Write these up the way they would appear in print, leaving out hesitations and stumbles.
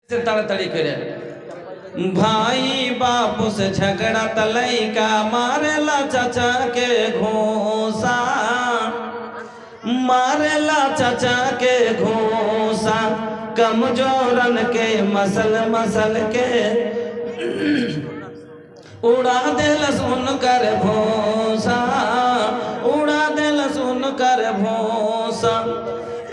ताड़ाताड़ी करे भाई बाप से झगड़ा तलई का मारेला चाचा के घोसा, मारेला चाचा के घोसा, कमजोरन के मसल मसल के उड़ा देलस उनकर भोसा, उड़ा देलस उनकर भोसा।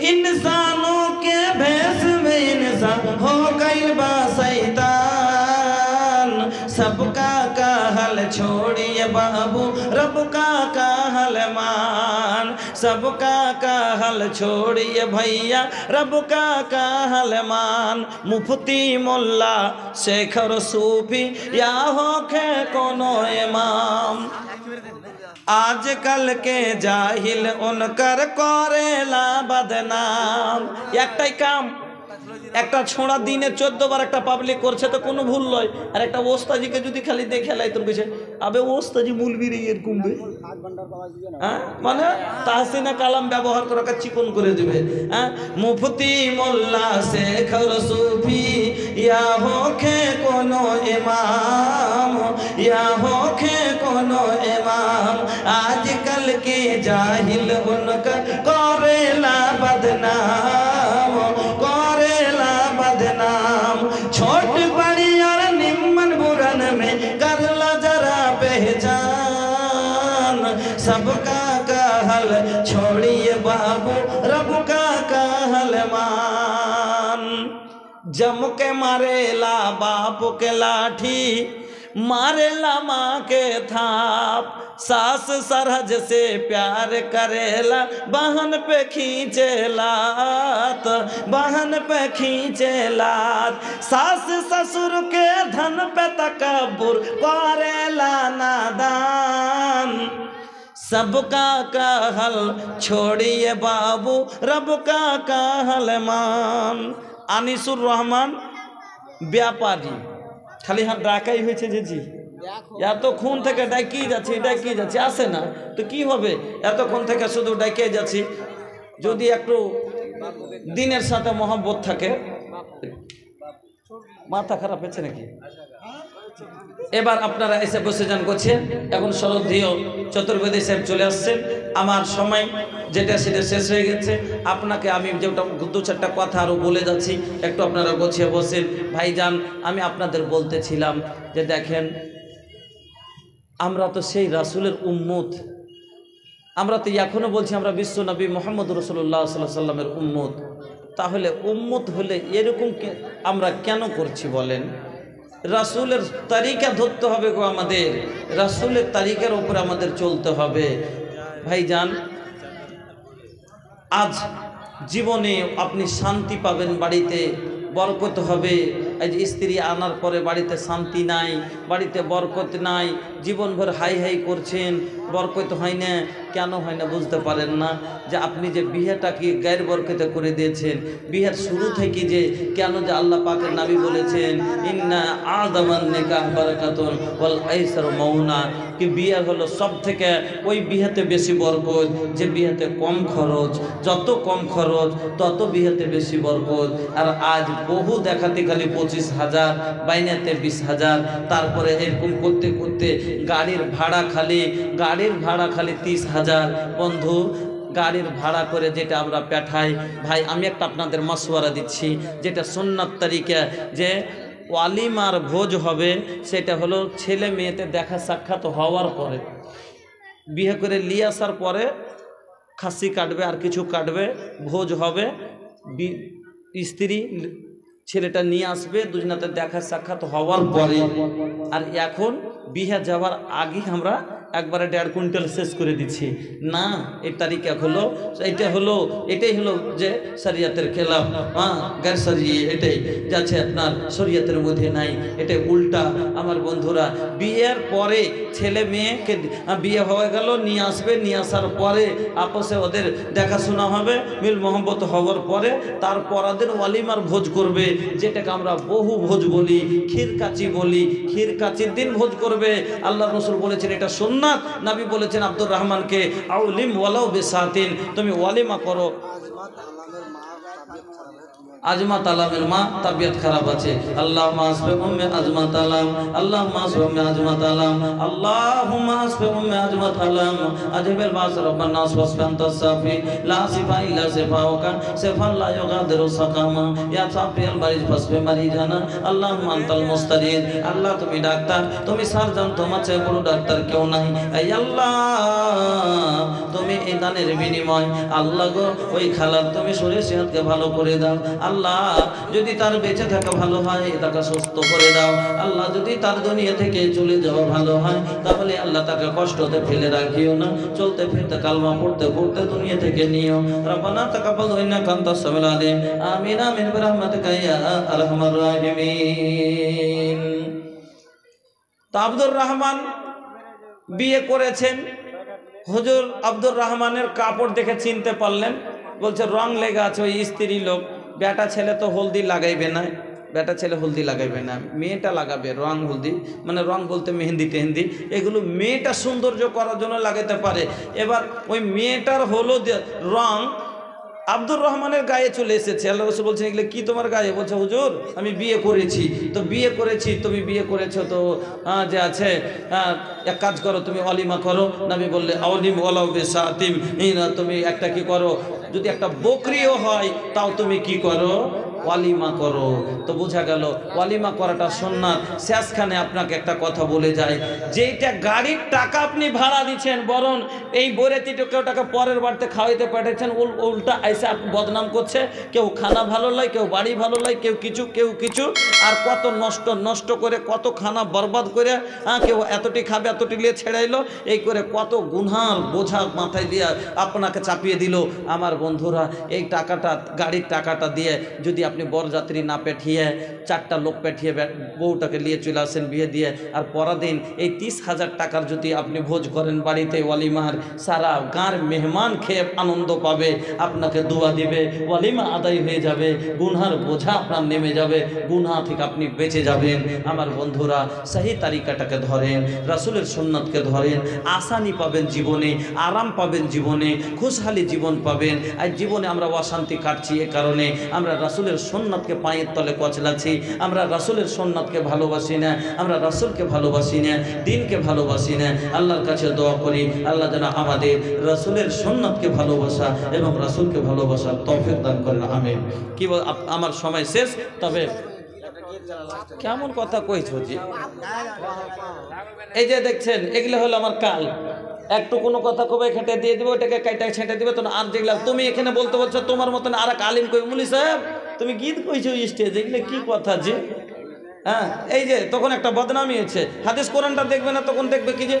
इंसानों के भेष में इंसान हो गइल बा शैतान। सबका कहल छोड़िए बाबू रब का कहल मान, सबका कहल छोड़िए भैया रब का कहल मान। मुफ्ती मुल्ला शेखर सूफी या होखे कोनो इमाम, आजकल के जाहिल उनकर करेला बदनाम। एकटाई काम, একটা ছোঁড়া দিনে 14 বার একটা পাবলিক করছে তো কোনো ভুল নয়। আর একটা ওস্তাজিকে যদি খালি দেখে লাই তোর কাছে আবে ওস্তাজি মুলবির এরকম বে, হ্যাঁ মানে তাহসিনা কালাম ব্যবহার করে চিকন করে দিবে। হ্যাঁ মুফতি মোল্লা শেখর সুফি ইয়া হোখে কোনো ইমাম, ইয়া হোখে কোনো ইমাম, আজকাল के जाहिल उनका करेला बदनाम, करेला बदनाम। छोट बड़ी और निम्न बुरन में करला जरा पहचान। सबका कहल छोड़िए बाबू रब का कहल मान। जम के मारेला बाप के लाठी, मारेला माँ के थाप। सास सरहज से प्यार करेला बहन पे खींचे लात, बहन पे खींचे लात। सास ससुर के धन पे तकब्बुर करेला नादान। सबका कहल छोड़िए बाबू रब का कहल मान। আনিসুর রহমান ব্যাপারী খালি হাত ডাকাই হয়েছে যে জি এতক্ষণ থেকে ডাকিয়ে যাচ্ছি আসে না তো কি হবে, এতক্ষণ থেকে শুধু ডাকিয়ে যাচ্ছি। যদি একটু দিনের সাথে মহব্বত থাকে। মাথা খারাপ হয়েছে নাকি? এবার আপনারা এসে বসে যান করছেন। এখন শরদীয় চতুর্বেদী সাহেব চলে আসছেন। আমার সময় যেটা সেটা শেষ হয়ে গেছে। আপনাকে আমি যেটা দু চারটা কথা আরও বলে যাচ্ছি, একটু আপনারা গোছিয়ে বসেন। ভাইজান আমি আপনাদের বলতেছিলাম যে দেখেন আমরা তো সেই রাসূলের উম্মত, আমরা তো এখনও বলছি আমরা বিশ্ব নবী মুহাম্মদ রাসূলুল্লাহ সাল্লাল্লাহু আলাইহি ওয়াসাল্লামের উম্মত। তাহলে উম্মত হলে এরকম আমরা কেন করছি বলেন? রাসূলের তরিকা ধরতে হবে গো, আমাদের রাসূলের তরিকার উপরে আমাদের চলতে হবে। ভাইজান আজ জীবনে আপনি শান্তি পাবেন, বাড়িতে বরকত হবে। এই যে স্ত্রী আনার পরে বাড়িতে শান্তি নাই, বাড়িতে বরকত নাই, জীবনভর হাই হাই করছেন, বরকত হয় না। কেন হয় না বুঝতে পারেন না যে আপনি যে বিয়েটাকে গায়ের বরকতে করে দিয়েছেন। বিয়ের শুরু থেকে যে কেন যে আল্লাহ পাকের নবী বলেছেন ইন্না আযামান নিকাহ বারাকাতুন ওয়াল আইসার মাউনা, কি বিয়ে হলো সব থেকে ওই বিয়েতে বেশি বরকত যে বিয়েতে কম খরচ। যত কম খরচ তত বিয়েতে বেশি বরকত। আর আজ বহু দেখাতে খালি 25,000, বাইনাতে 20,000, তারপরে এরকম করতে করতে গাড়ির ভাড়া খালি 30,000। বন্ধু গাড়ির ভাড়া করে যেটা আমরা পাঠাই, ভাই আমি একটা আপনাদের মাসওয়ারা দিচ্ছি, যেটা সুন্নাত তরিকা যে ওয়ালিমার ভোজ হবে সেটা হলো ছেলে মেয়েতে দেখা সাক্ষাৎ হওয়ার পরে, বিয়ে করে নিয়ে আসার পরে খাসি কাটবে আর কিছু কাটবে, ভোজ হবে, স্ত্রী ছেলেটা নিয়ে আসবে, দুজনাতে দেখা সাক্ষাৎ হওয়ার পরে। আর এখন বিয়ে যাওয়ার আগে আমরা একবারে 1.5 কুইন্টাল শেষ করে দিচ্ছি না। এই তারিখা হলো এটাই হলো যে শরিয়তের খেলাফ, হ্যাঁ গায়ের শরিয়ে এটাই যাচ্ছে আপনার শরিয়তের মধ্যে নাই, এটাই উল্টা। আমার বন্ধুরা বিয়ের পরে ছেলে মেয়েকে বিয়ে হয়ে গেল, নিয়ে আসবে, নিয়ে আসার পরে আপসে ওদের দেখাশোনা হবে, মিল মোহাম্মত হওয়ার পরে তারপর ওদের ওয়ালিমার ভোজ করবে, যেটাকে আমরা বহু ভোজ বলি, ক্ষীর কাচি বলি। ক্ষীর কাচির দিন ভোজ করবে। আল্লাহ রাসূল বলেছেন এটা সুন্নাত। নবী বলেছেন আব্দুর রহমানকে আউলিম ওয়ালাউ বিসাতিন, তুমি ওয়ালিমা করো। আজমাত আলামের মা তাবিয়ত খারাপ আছে, আল্লাহুম্মা আসফি উম্মে আজমাত আলাম, আল্লাহুম্মা আসফি উম্মে আজমাত আলাম, আল্লাহুম্মা আসফি উম্মে আজমাত আলাম, আজবিল বাস রাব্বান নাস ওয়াসফি আনতাস সাফি লা সিফা ইল্লা সিফাউকা সিফান লা ইউগাদিরু সাকামা ইয়া সাফিয়াল মারিজ ফাসফি মারিজানা, আল্লাহুম্মা আনতাল মুস্তারিদ। আল্লাহ তুমি ডাক্তার, তুমি সার্জন, তোমার চেয়ে বড় ডাক্তার কেউ নাই। এই আল্লাহ তুমি এই দানের বিনিময় আল্লাহ গো ওই খালার তুমি শরীর সেহতকে ভালো করে দাও। আল্লাহ যদি তার বেঁচে থাকা ভালো হয় তাকে সুস্থ করে দাও। আল্লাহ যদি তার দুনিয়া থেকে চলে যাওয়া ভালো হয় তাহলে আল্লাহ তাকে কষ্টতে ফেলে রাখিও না, চলতে ফিরতে কালমা পড়তে পড়তে দুনিয়া থেকে নিও। রব্বানা তাকাব্বাল ইন্নাকা আনতাস সামিউল আলিম। আমিন আমিন বিরহমাতিকা ইয়া আরহামার রাহিমিন। তো আব্দুর রহমান বিয়ে করেছেন, হুজুর আব্দুর রহমানের কাপড় দেখে চিনতে পারলেন, বলছে রং লেগে আছে। ওই স্ত্রী লোক, বেটা ছেলে তো হলদি লাগাইবে না, বেটা ছেলে হলদি লাগাইবে না, মেয়েটা লাগাবে রং হলদি, মানে রং বলতে মেহেন্দি টেহেন্দি, এগুলো মেয়েটা সৌন্দর্য করার জন্য লাগাতে পারে। এবার ওই মেয়েটার হলুদ রং আব্দুর রহমানের গায়ে চলে এসেছে। আল্লাহ রাসূল বলছেন এগুলো কি তোমার গায়ে? বলছে হুজুর আমি বিয়ে করেছি। তো বিয়ে করেছি, তুমি বিয়ে করেছো তো যে আছে এক কাজ করো, তুমি অলিমা করো। নবী বললে অলিম ওয়ালাউ বিসাতিম, তুমি একটা কি করো, যদি একটা বকরিও হয় তাও তুমি কি করো, ওয়ালিমা করো। তো বোঝা গেল ওয়ালিমা করাটা সুন্নাত। শেষখানে আপনাকে একটা কথা বলে যায়, যেইটা গাড়ির টাকা আপনি ভাড়া দিচ্ছেন, বরং এই বরেতিটাকে পরের বাড়িতে খাওয়াইতে পাঠাচ্ছেন, উল্টা আইসা বদনাম করছে। কেউ খানা ভালো লাগে, কেউ বাড়ি ভালো লাগে, কেউ কিছু, আর কত নষ্ট করে, কত খানা বরবাদ করে, কেউ এতটি খাবে এতটি নিয়ে ছেড়াইলো, এই করে কত গুনহার বোঝা মাথায় দিয়ে আপনাকে চাপিয়ে দিল। আমার বন্ধুরা, এই টাকাটা, গাড়ির টাকাটা দিয়ে যদি আপনি বরযাত্রী না পাঠিয়ে 4টা লোক পাঠিয়ে বউটাকে নিয়ে চলে আসেন বিয়ে দিয়ে, আর পরাদিন এই 30,000 টাকার যদি আপনি ভোজ করেন বাড়িতে ওয়ালিমার, সারা গাঁর মেহমান খেয়ে আনন্দ পাবে, আপনাকে দোয়া দিবে, ওয়ালিমা আদায় হয়ে যাবে, গুনহার বোঝা আপনার নেমে যাবে, গুনহা থেকে আপনি বেঁচে যাবেন। আমার বন্ধুরা, সহি তারিকাটাকে ধরেন, রাসূলের সুন্নাতকে ধরেন, আসানি পাবেন জীবনে, আরাম পাবেন জীবনে, খুশহালি জীবন পাবেন। আর জীবনে আমরা অশান্তি কাটছি এ কারণে আমরা রাসূলের সুন্নাতকে পায়ের তলে কচলাচ্ছি, আমরা রাসূলের সুন্নাতকে ভালোবাসি না, আমরা রাসূলকে ভালোবাসি না, দ্বীনকে ভালোবাসি না। আল্লাহর কাছে দোয়া করি আল্লাহ যেন আমাদের রাসূলের সুন্নাতকে ভালোবাসা এবং রাসূলকে ভালোবাসার তৌফিক দান করেন, আমিন। কি বল, আমার সময় শেষ, তবে কেমন কথা কইছো জি? এই যে দেখছেন, এগুলো হলো আমার কাল। একটু কোনো কথা কবে খেটে দিয়ে দিবে, ওটাকে কাইটা ছেঁটে দিবে। তো আর যেগুলা তুমি এখানে বলতে বলছো, তোমার মতন আর এক আলিম কই, মুলি সাহেব তুমি গীত কইছো স্টেজে, এগুলো কি কথা যে? এই যে তখন একটা বদনামি হয়েছে। হাদিস কোরআনটা দেখবে না, তখন দেখবে কি যে